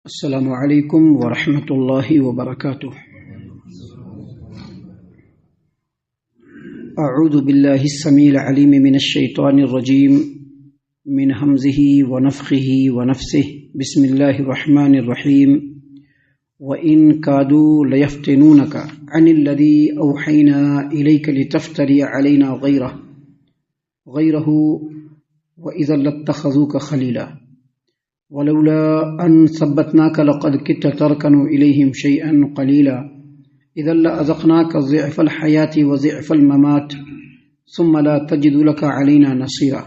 السلام علیکم ورحمۃ اللہ وبرکاتہ۔ اعوذ باللہ السمیع العلیم من الشیطان الرجیم من ہمزہ ونفخہ ونفثہ بسم اللہ الرحمن الرحیم وَإِن كَادُوا لَيَفْتِنُونَكَ عَنِ الَّذِي أَوْحَيْنَا إِلَيْكَ لِتَفْتَرِيَ عَلَيْنَا غَيْرَهُ وَإِذًا لَاتَّخَذُوكَ خَلِيلًا وَلَوْلَا أَن ثَبَّتْنَاكَ لَقَدْ كِدتَّ تَرْكَنُ إِلَيْهِمْ شَيْئًا قَلِيلًا إِذًا لَأَذَقْنَاكَ ضِعْفَ الْحَيَاةِ وَضِعْفَ الْمَمَاتِ ثُمَّ لَا تَجِدُ لَكَ عَلَيْنَا نَصِيرًا۔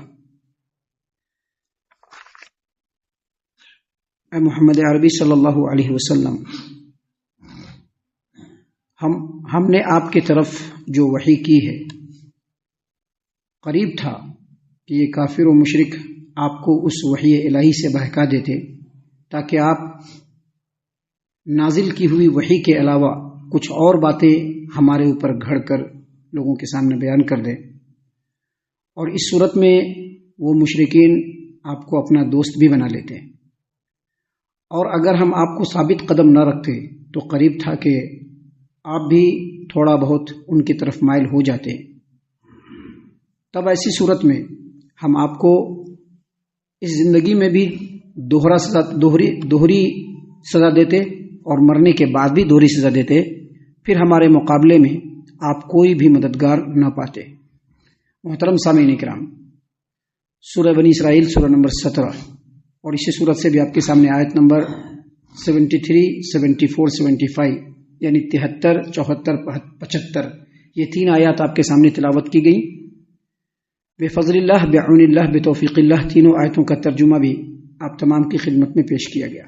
اے محمد عربی صلی اللہ علیہ وسلم، ہم نے آپ کی طرف جو وحی کی ہے، قریب تھا کہ یہ کافر و مشرک آپ کو اس وحی الہی سے بہکا دیتے تاکہ آپ نازل کی ہوئی وحی کے علاوہ کچھ اور باتیں ہمارے اوپر گھڑ کر لوگوں کے سامنے بیان کر دیں، اور اس صورت میں وہ مشرکین آپ کو اپنا دوست بھی بنا لیتے، اور اگر ہم آپ کو ثابت قدم نہ رکھتے تو قریب تھا کہ آپ بھی تھوڑا بہت ان کی طرف مائل ہو جاتے۔ تب ایسی صورت میں ہم آپ کو اس زندگی میں بھی دوہری سزا دیتے اور مرنے کے بعد بھی دوہری سزا دیتے، پھر ہمارے مقابلے میں آپ کوئی بھی مددگار نہ پاتے۔ محترم سامعین کرام، سورہ بنی اسرائیل سورہ نمبر 17 اور اسی صورت سے بھی آپ کے سامنے آیت نمبر 73، 74، 75 یعنی 73، 74، 75 یہ تین آیات آپ کے سامنے تلاوت کی گئی۔ بفضل اللہ، بعون اللہ، بتوفیق اللہ، تینوں آیتوں کا ترجمہ بھی آپ تمام کی خدمت میں پیش کیا گیا۔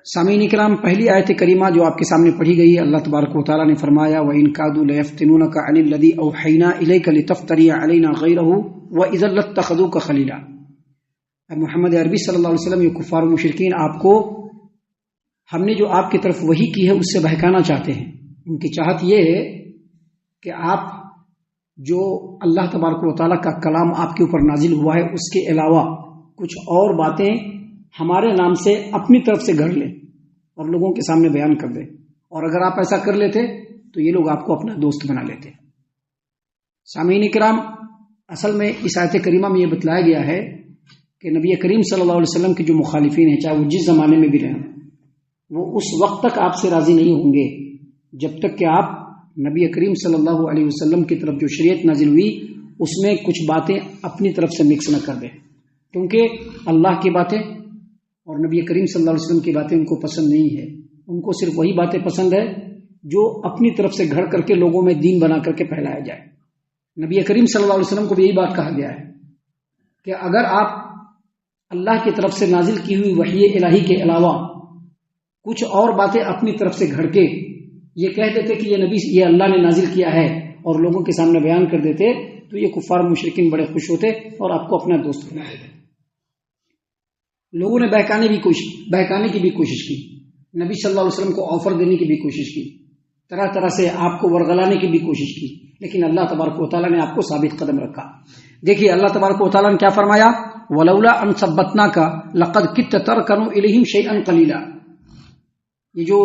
سامعین کرام، پہلی آیت کریمہ جو آپ کے سامنے پڑھی گئی، اللہ تبارک و تعالیٰ نے فرمایا وَإِن كَادُوا لَيَفْتِنُونَكَ عَنِ الَّذِي أَوْحَيْنَا إِلَيْكَ لِتَفْتَرِيَ عَلَيْنَا غَيْرَهُ وَإِذًا لَاتَّخَذُوكَ خَلِيلًا۔ اے محمد عربی صلی اللہ علیہ وسلم، یہ کفار و مشرکین آپ کو ہم نے جو آپ کی طرف وحی کی ہے اس سے بہکانا چاہتے ہیں۔ ان کی چاہت یہ ہے کہ آپ جو اللہ تبارک و تعالیٰ کا کلام آپ کے اوپر نازل ہوا ہے اس کے علاوہ کچھ اور باتیں ہمارے نام سے اپنی طرف سے گھڑ لیں اور لوگوں کے سامنے بیان کر دیں، اور اگر آپ ایسا کر لیتے تو یہ لوگ آپ کو اپنا دوست بنا لیتے۔ سامعین کرام، اصل میں اس آیت کریمہ میں یہ بتلایا گیا ہے کہ نبی کریم صلی اللہ علیہ وسلم کے جو مخالفین ہیں، چاہے وہ جس زمانے میں بھی رہیں، وہ اس وقت تک آپ سے راضی نہیں ہوں گے جب تک کہ آپ نبی کریم صلی اللہ علیہ وسلم کی طرف جو شریعت نازل ہوئی اس میں کچھ باتیں اپنی طرف سے مکس نہ کر دیں، کیونکہ اللہ کی باتیں اور نبی کریم صلی اللہ علیہ وسلم کی باتیں ان کو پسند نہیں ہے۔ ان کو صرف وہی باتیں پسند ہے جو اپنی طرف سے گھڑ کر کے لوگوں میں دین بنا کر کے پھیلایا جائے۔ نبی کریم صلی اللہ علیہ وسلم کو بھی یہی بات کہا گیا ہے کہ اگر آپ اللہ کی طرف سے نازل کی ہوئی وحی الہی کے علاوہ کچھ اور باتیں اپنی طرف سے گھڑ کے یہ کہہ دیتے کہ یہ اللہ نے نازل کیا ہے اور لوگوں کے سامنے بیان کر دیتے تو یہ کفار مشرکین بڑے خوش ہوتے اور آپ کو اپنا دوست بنا لیتے۔ لوگوں نے بہکانے کی بھی کوشش کی، نبی صلی اللہ علیہ وسلم کو آفر دینے کی بھی کوشش کی، طرح طرح سے آپ کو ورغلانے کی بھی کوشش کی، لیکن اللہ تبارک و تعالیٰ نے آپ کو ثابت قدم رکھا۔ دیکھیے اللہ تبارک و تعالیٰ نے کیا فرمایا، وَلَوْلَا أَن ثَبَّتْنَاكَ لَقَدْ كِدتَّ تَرْكَنُ إِلَيْهِمْ شَيْئًا قَلِيلًا۔ یہ جو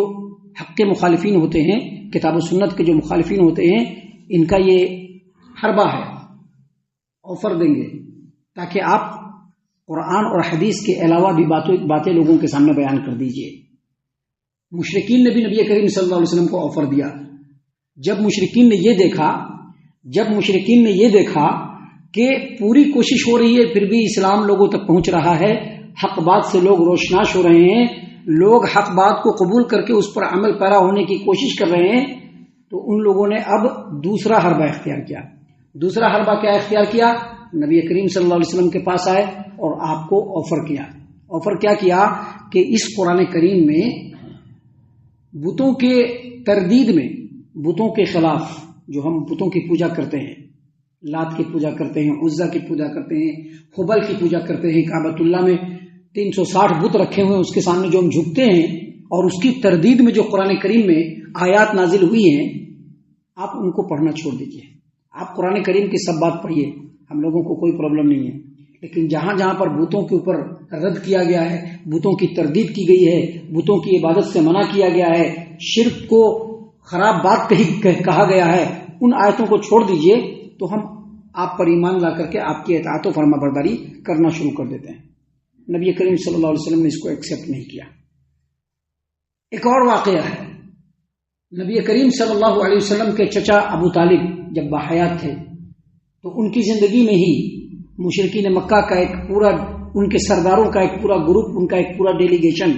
حق کے مخالفین ہوتے ہیں، کتاب و سنت کے جو مخالفین ہوتے ہیں، ان کا یہ حربہ ہے، آفر دیں گے تاکہ آپ قرآن اور حدیث کے علاوہ بھی باتیں لوگوں کے سامنے بیان کر دیجئے۔ مشرکین نے بھی نبی کریم صلی اللہ علیہ وسلم کو آفر دیا۔ جب مشرکین نے یہ دیکھا کہ پوری کوشش ہو رہی ہے پھر بھی اسلام لوگوں تک پہنچ رہا ہے، حق بات سے لوگ روشناش ہو رہے ہیں، لوگ حق بات کو قبول کر کے اس پر عمل پیرا ہونے کی کوشش کر رہے ہیں، تو ان لوگوں نے اب دوسرا حربہ اختیار کیا۔ دوسرا حربہ کیا اختیار کیا؟ نبی کریم صلی اللہ علیہ وسلم کے پاس آئے اور آپ کو آفر کیا۔ آفر کیا کیا کہ اس قرآن کریم میں بتوں کے تردید میں، بتوں کے خلاف، جو ہم بتوں کی پوجا کرتے ہیں، لات کی پوجا کرتے ہیں، عزا کی پوجا کرتے ہیں، حبل کی پوجا کرتے ہیں، کعبۃ اللہ میں 360 بت رکھے ہوئے اس کے سامنے جو ہم جھکتے ہیں، اور اس کی تردید میں جو قرآن کریم میں آیات نازل ہوئی ہیں، آپ ان کو پڑھنا چھوڑ دیجئے۔ آپ قرآن کریم کی سب بات پڑھیے، ہم لوگوں کو کوئی پرابلم نہیں ہے، لیکن جہاں جہاں پر بتوں کے اوپر رد کیا گیا ہے، بتوں کی تردید کی گئی ہے، بتوں کی عبادت سے منع کیا گیا ہے، شرک کو خراب بات کہا گیا ہے، ان آیتوں کو چھوڑ دیجئے تو ہم آپ پر ایمان لا کر کے آپ کی اطاعت و فرما برداری کرنا شروع کر دیتے ہیں۔ نبی کریم صلی اللہ علیہ وسلم نے اس کو ایکسیپٹ نہیں کیا۔ ایک اور واقعہ ہے، نبی کریم صلی اللہ علیہ وسلم کے چچا ابو طالب جب باحیات تھے تو ان کی زندگی میں ہی مشرکین مکہ کا ایک پورا، ان کے سرداروں کا ایک پورا گروپ، ان کا ایک پورا ڈیلیگیشن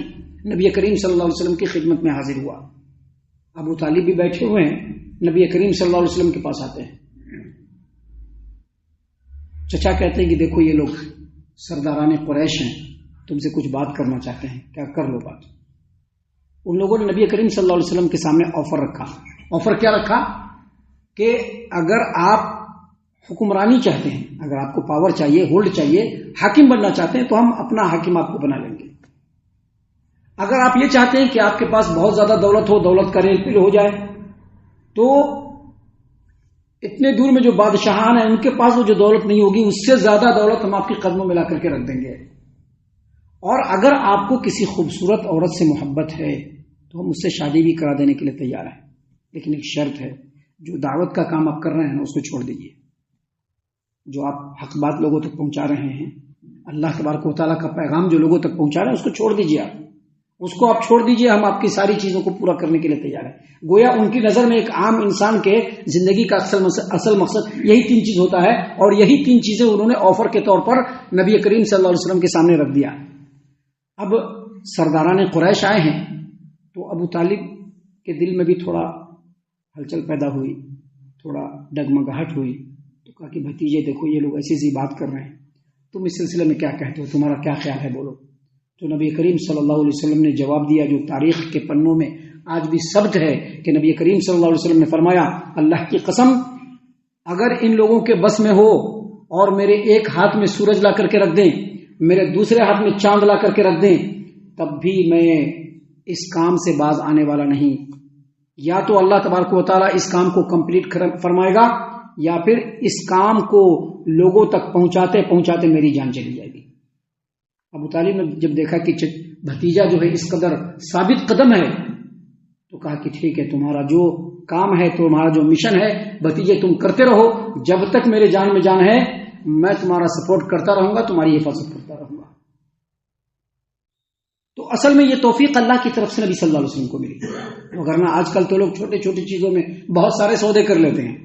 نبی کریم صلی اللہ علیہ وسلم کی خدمت میں حاضر ہوا۔ ابو طالب بھی بیٹھے ہوئے ہیں، نبی کریم صلی اللہ علیہ وسلم کے پاس آتے ہیں۔ چچا کہتے ہیں کہ دیکھو یہ لوگ سرداران قریش ہیں، تم سے کچھ بات کرنا چاہتے ہیں، کیا کر لو بات۔ ان لوگوں نے نبی کریم صلی اللہ علیہ وسلم کے سامنے آفر رکھا۔ آفر کیا رکھا کہ اگر آپ حکمرانی چاہتے ہیں، اگر آپ کو پاور چاہیے، ہولڈ چاہیے، حاکم بننا چاہتے ہیں تو ہم اپنا حاکم آپ کو بنا لیں گے۔ اگر آپ یہ چاہتے ہیں کہ آپ کے پاس بہت زیادہ دولت ہو، دولت کا ریل پیل ہو جائے، تو اتنے دور میں جو بادشاہان ہیں ان کے پاس وہ جو دولت نہیں ہوگی، اس سے زیادہ دولت ہم آپ کے قدموں میں لا کر کے رکھ دیں گے۔ اور اگر آپ کو کسی خوبصورت عورت سے محبت ہے تو ہم اس سے شادی بھی کرا دینے کے لیے تیار ہیں، لیکن ایک شرط ہے، جو دعوت کا کام آپ کر رہے ہیں نا اس کو چھوڑ دیجیے، جو آپ حق بات لوگوں تک پہنچا رہے ہیں، اللہ تبارک و تعالیٰ کا پیغام جو لوگوں تک پہنچا رہے ہیں اس کو چھوڑ دیجیے، آپ اس کو آپ چھوڑ دیجیے، ہم آپ کی ساری چیزوں کو پورا کرنے کے لیے تیار ہیں۔ گویا ان کی نظر میں ایک عام انسان کے زندگی کا اصل مقصد یہی 3 چیز ہوتا ہے، اور یہی 3 چیزیں انہوں نے آفر کے طور پر نبی کریم صلی اللہ علیہ وسلم کے سامنے رکھ دیا۔ اب سرداران قریش آئے ہیں تو ابو طالب کے دل میں بھی تھوڑا ہلچل پیدا ہوئی، تھوڑا ڈگمگاہٹ ہوئی، تو کہا کہ بھتیجے دیکھو یہ لوگ ایسی بات کر رہے ہیں، تم اس سلسلے میں کیا کہتے ہو، تمہارا کیا خیال ہے، بولو۔ تو نبی کریم صلی اللہ علیہ وسلم نے جواب دیا جو تاریخ کے پنوں میں آج بھی ثبت ہے کہ نبی کریم صلی اللہ علیہ وسلم نے فرمایا، اللہ کی قسم اگر ان لوگوں کے بس میں ہو اور میرے ایک ہاتھ میں سورج لا کر کے رکھ دیں، میرے دوسرے ہاتھ میں چاند لا کر کے رکھ دیں، تب بھی میں اس کام سے باز آنے والا نہیں۔ یا تو اللہ تبارک و تعالیٰ اس کام کو کمپلیٹ فرمائے گا، یا پھر اس کام کو لوگوں تک پہنچاتے پہنچاتے میری جان چلی جائے گی۔ ابو طالب نے جب دیکھا کہ بھتیجا جو ہے اس قدر ثابت قدم ہے تو کہا کہ ٹھیک ہے، تمہارا جو کام ہے، تمہارا جو مشن ہے بھتیجے تم کرتے رہو، جب تک میرے جان میں جان ہے میں تمہارا سپورٹ کرتا رہوں گا، تمہاری حفاظت کرتا رہوں گا۔ تو اصل میں یہ توفیق اللہ کی طرف سے نبی صلی اللہ علیہ وسلم کو ملی، وگرنہ آج کل تو لوگ چھوٹے چھوٹے چیزوں میں بہت سارے سودے کر لیتے ہیں،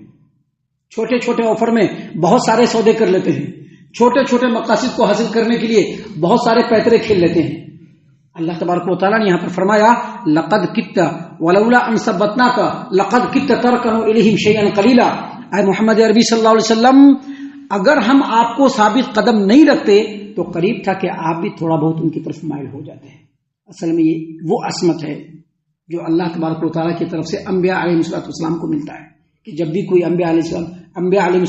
چھوٹے چھوٹے آفر میں بہت سارے سودے کر لیتے ہیں، چھوٹے چھوٹے مقاصد کو حاصل کرنے کے لیے بہت سارے پیترے کھیل لیتے ہیں۔ اللہ تبارک و تعالیٰ نے یہاں پر فرمایا، لقد کدت ولولا ان ثبتناک لقد کدت ترکن الیہم شیئا قلیلا۔ اے محمد عربی صلی اللہ علیہ وسلم، اگر ہم آپ کو ثابت قدم نہیں رکھتے تو قریب تھا کہ آپ بھی تھوڑا بہت ان کی طرف مائل ہو جاتے ہیں۔ اصل میں یہ وہ عصمت ہے جو اللہ تبارک و تعالیٰ کی طرف سے انبیاء علیہ السلام کو ملتا ہے، کہ جب بھی کوئی انبیاء علیہ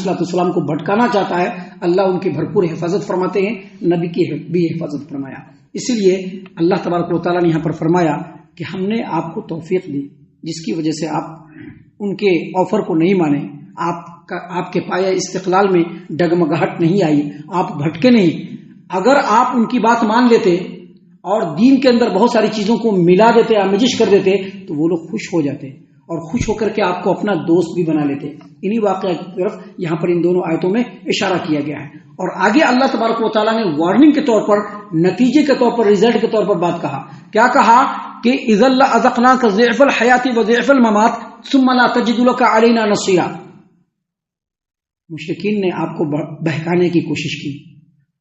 السلام کو بھٹکانا چاہتا ہے اللہ ان کی بھرپور حفاظت فرماتے ہیں، نبی کی بھی حفاظت فرمایا۔ اسی لیے اللہ تبارک و تعالیٰ نے یہاں پر فرمایا کہ ہم نے آپ کو توفیق دی جس کی وجہ سے آپ ان کے آفر کو نہیں مانے، آپ کے پائے استقلال میں ڈگمگاہٹ نہیں آئی، آپ بھٹکے نہیں۔ اگر آپ ان کی بات مان لیتے اور دین کے اندر بہت ساری چیزوں کو ملا دیتے، آمیزش کر دیتے، تو وہ لوگ خوش ہو جاتے اور خوش ہو کر کے آپ کو اپنا دوست بھی بنا لیتے۔ انہی واقعات کی طرف یہاں پر ان دونوں آیتوں میں اشارہ کیا گیا ہے، اور آگے اللہ تبارک و تعالیٰ نے وارننگ کے طور پر، نتیجے کے طور پر، ریزلٹ کے طور پر بات کہا۔ کیا کہا کہ اذا لأذقناک ضعف الحیات وضعف الممات ثم لا تجد لك علینا نصیرا۔ مشرکین نے آپ کو بہکانے کی کوشش کی،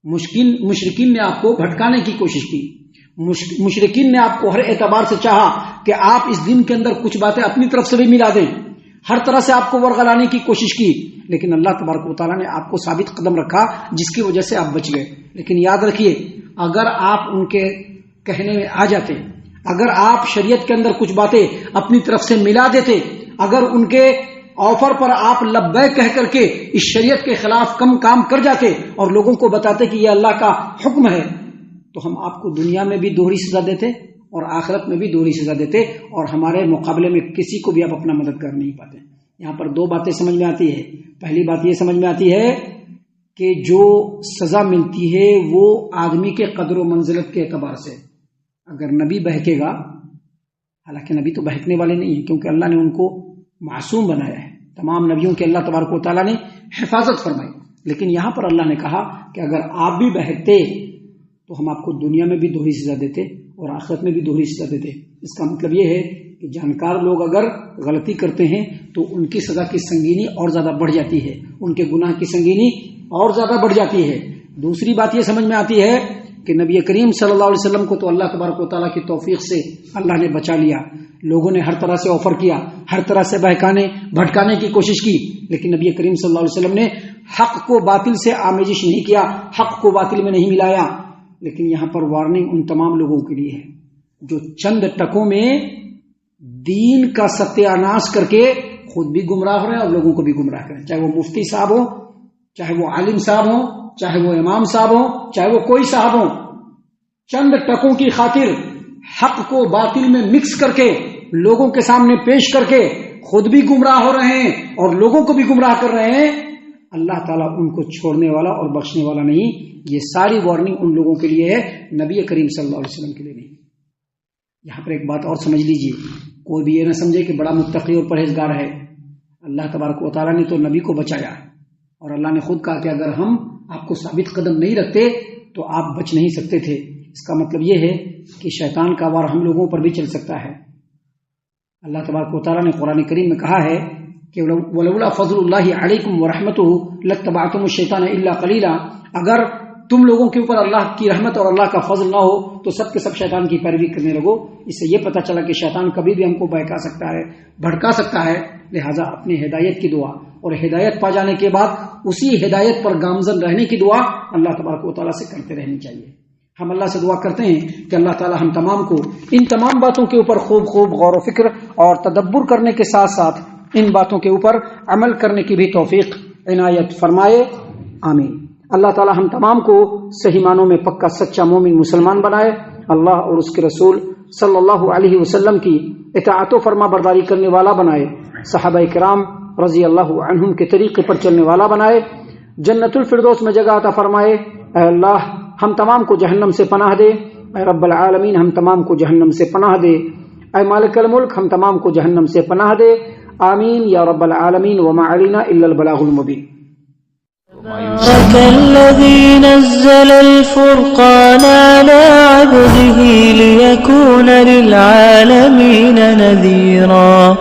مشرکین نے آپ کو بھٹکانے کی کوشش کی، مشرکین نے آپ کو ہر اعتبار سے چاہا کہ آپ اس دن کے اندر کچھ باتیں اپنی طرف سے بھی ملا دیں، ہر طرح سے آپ کو ورغلانے کی کوشش کی، لیکن اللہ تبارک و تعالیٰ نے آپ کو ثابت قدم رکھا جس کی وجہ سے آپ بچ گئے۔ لیکن یاد رکھیے، اگر آپ ان کے کہنے میں آ جاتے، اگر آپ شریعت کے اندر کچھ باتیں اپنی طرف سے ملا دیتے، اگر ان کے آفر پر آپ لبیک کہہ کر کے اس شریعت کے خلاف کم کام کر جاتے اور لوگوں کو بتاتے کہ یہ اللہ کا حکم ہے، تو ہم آپ کو دنیا میں بھی دوہری سزا دیتے اور آخرت میں بھی دوہری سزا دیتے، اور ہمارے مقابلے میں کسی کو بھی آپ اپنا مددگار نہیں پاتے۔ یہاں پر 2 باتیں سمجھ میں آتی ہے۔ پہلی بات یہ سمجھ میں آتی ہے کہ جو سزا ملتی ہے وہ آدمی کے قدر و منزلت کے اعتبار سے. اگر نبی بہکے گا، حالانکہ نبی تو بہکنے والے نہیں ہیں کیونکہ اللہ نے ان کو معصوم بنایا ہے، تمام نبیوں کے اللہ تبارک و تعالیٰ نے حفاظت فرمائی، لیکن یہاں پر اللہ نے کہا کہ اگر آپ بھی بہکتے تو ہم آپ کو دنیا میں بھی دوہری سزا دیتے اور آخرت میں بھی دوہری سزا دیتے. اس کا مطلب یہ ہے کہ جانکار لوگ اگر غلطی کرتے ہیں تو ان کی سزا کی سنگینی اور زیادہ بڑھ جاتی ہے، ان کے گناہ کی سنگینی اور زیادہ بڑھ جاتی ہے. دوسری بات یہ سمجھ میں آتی ہے کہ نبی کریم صلی اللہ علیہ وسلم کو تو اللہ تبارک و تعالیٰ کی توفیق سے اللہ نے بچا لیا. لوگوں نے ہر طرح سے آفر کیا، ہر طرح سے بھٹکانے کی کوشش کی، لیکن نبی کریم صلی اللہ علیہ وسلم نے حق کو باطل سے آمیزش نہیں کیا، حق کو باطل میں نہیں ملایا. لیکن یہاں پر وارننگ ان تمام لوگوں کے لیے ہے جو چند ٹکوں میں دین کا ستیاناش کر کے خود بھی گمراہ ہو رہے ہیں اور لوگوں کو بھی گمراہ کریں، چاہے وہ مفتی صاحب ہو، چاہے وہ عالم صاحب ہو، چاہے وہ امام صاحب ہو، چاہے وہ کوئی صاحب ہو. چند ٹکوں کی خاطر حق کو باطل میں مکس کر کے لوگوں کے سامنے پیش کر کے خود بھی گمراہ ہو رہے ہیں اور لوگوں کو بھی گمراہ کر رہے ہیں. اللہ تعالیٰ ان کو چھوڑنے والا اور بخشنے والا نہیں. یہ ساری وارننگ ان لوگوں کے لیے ہے، نبی کریم صلی اللہ علیہ وسلم کے لیے نہیں. یہاں پر ایک بات اور سمجھ لیجیے، کوئی بھی یہ نہ سمجھے کہ بڑا متقی اور پرہیزگار ہے. اللہ تبارک و تعالیٰ نے تو نبی کو بچایا اور اللہ نے خود کہا کہ اگر ہم آپ کو ثابت قدم نہیں رکھتے تو آپ بچ نہیں سکتے تھے. اس کا مطلب یہ ہے کہ شیطان کا وار ہم لوگوں پر بھی چل سکتا ہے. اللہ تبارک و تعالیٰ نے قرآن کریم میں کہا ہے کہ وَلَوْلَا فَضْلُ اللَّهِ عَلَيْكُمْ وَرَحْمَتُهُ لَاتَّبَعْتُمُ الشَّيْطَانَ إِلَّا قَلِيلًا. اگر تم لوگوں کے اوپر اللہ کی رحمت اور اللہ کا فضل نہ ہو تو سب کے سب شیطان کی پیروی کرنے لگو. اس سے یہ پتہ چلا کہ شیطان کبھی بھی ہم کو بہکا سکتا ہے، بھڑکا سکتا ہے. لہٰذا اپنی ہدایت کی دعا اور ہدایت پا جانے کے بعد اسی ہدایت پر گامزن رہنے کی دعا اللہ تبارک و تعالیٰ سے کرتے رہنی چاہیے. ہم اللہ سے دعا کرتے ہیں کہ اللہ تعالیٰ ہم تمام کو ان تمام باتوں کے اوپر خوب غور و فکر اور تدبر کرنے کے ساتھ ساتھ ان باتوں کے اوپر عمل کرنے کی بھی توفیق عنایت فرمائے. آمین. اللہ تعالیٰ ہم تمام کو صحیح معنوں میں پکا سچا مومن مسلمان بنائے. اللہ اور اس کے رسول صلی اللہ علیہ وسلم کی اطاعت و فرما برداری کرنے والا بنائے. صحابہ کرام رضی اللہ عنہم کے طریقے پر چلنے والا بنائے. جنت الفردوس میں جگہ عطا فرمائے. اے اللہ ہم تمام کو جہنم سے پناہ دے. اے رب العالمین ہم تمام کو جہنم سے پناہ دے. اے مالک الملک ہم تمام کو جہنم سے پناہ دے. آمین یا رب العالمین. وما علینا الا البلاغ المبین. الذي نزل الفرقان على عبده ليكون للعالمين نذيرا